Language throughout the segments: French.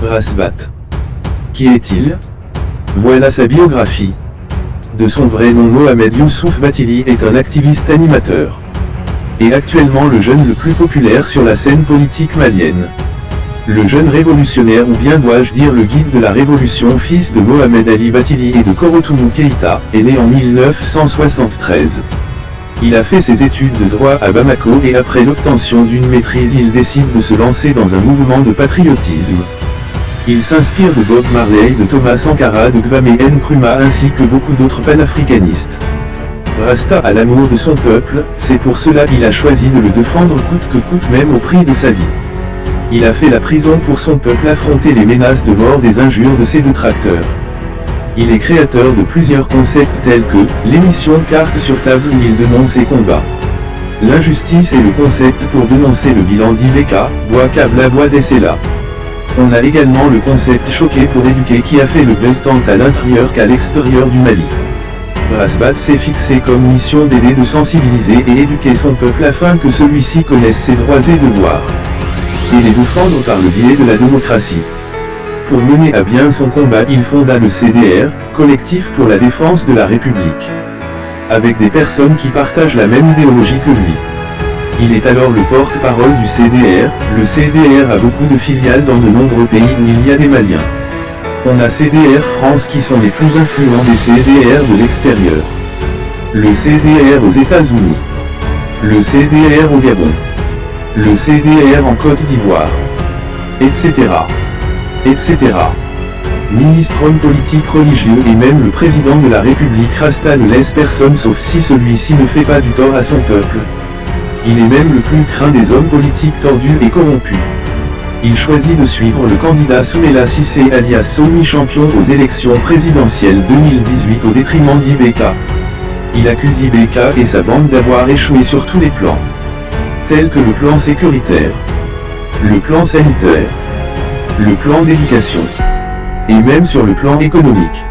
Rasbat. Qui est-il? Voilà sa biographie. De son vrai nom, Mohamed Youssouf Batili est un activiste animateur. Et actuellement le jeune le plus populaire sur la scène politique malienne. Le jeune révolutionnaire, ou bien dois-je dire le guide de la révolution, fils de Mohamed Ali Batili et de Korotoumou Keïta, est né en 1973. Il a fait ses études de droit à Bamako et après l'obtention d'une maîtrise il décide de se lancer dans un mouvement de patriotisme. Il s'inspire de Bob Marley, de Thomas Sankara, de Kwame Nkrumah ainsi que beaucoup d'autres panafricanistes. Rasta a l'amour de son peuple, c'est pour cela qu'il a choisi de le défendre coûte que coûte, même au prix de sa vie. Il a fait la prison pour son peuple, affronter les menaces de mort, des injures de ses détracteurs. Il est créateur de plusieurs concepts tels que l'émission Carte sur table où il dénonce ses combats. L'injustice est le concept pour dénoncer le bilan d'Ibeka, Bois Kabla Bois Dessela. On a également le concept choqué pour éduquer qui a fait le buzz tant à l'intérieur qu'à l'extérieur du Mali. Rasbat s'est fixé comme mission d'aider, de sensibiliser et éduquer son peuple afin que celui-ci connaisse ses droits et devoirs. Et les défendre par le biais de la démocratie. Pour mener à bien son combat, il fonda le CDR, Collectif pour la défense de la République. Avec des personnes qui partagent la même idéologie que lui. Il est alors le porte-parole du CDR. Le CDR a beaucoup de filiales dans de nombreux pays où il y a des Maliens. On a CDR France qui sont les plus influents des CDR de l'extérieur. Le CDR aux États-Unis. Le CDR au Gabon. Le CDR en Côte d'Ivoire. Etc. Etc. Ministre, homme politique, religieux et même le président de la République Rasta ne laisse personne sauf si celui-ci ne fait pas du tort à son peuple. Il est même le plus craint des hommes politiques tordus et corrompus. Il choisit de suivre le candidat Soumela Cissé alias Soumi, champion aux élections présidentielles 2018 au détriment d'Ibeka. Il accuse Ibeka et sa bande d'avoir échoué sur tous les plans. Tels que le plan sécuritaire, le plan sanitaire, le plan d'éducation, et même sur le plan économique.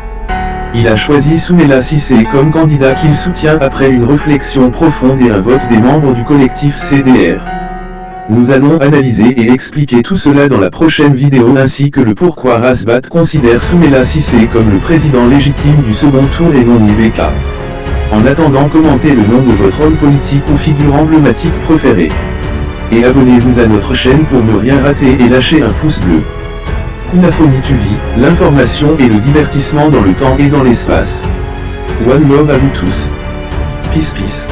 Il a choisi Soumela Cissé comme candidat qu'il soutient après une réflexion profonde et un vote des membres du collectif CDR. Nous allons analyser et expliquer tout cela dans la prochaine vidéo ainsi que le pourquoi Rasbat considère Soumela Cissé comme le président légitime du second tour et non Ibeka. En attendant, commentez le nom de votre homme politique ou figure emblématique préférée. Et abonnez-vous à notre chaîne pour ne rien rater et lâchez un pouce bleu. Kunafoni TV, l'information et le divertissement dans le temps et dans l'espace. One love à vous tous. Peace peace.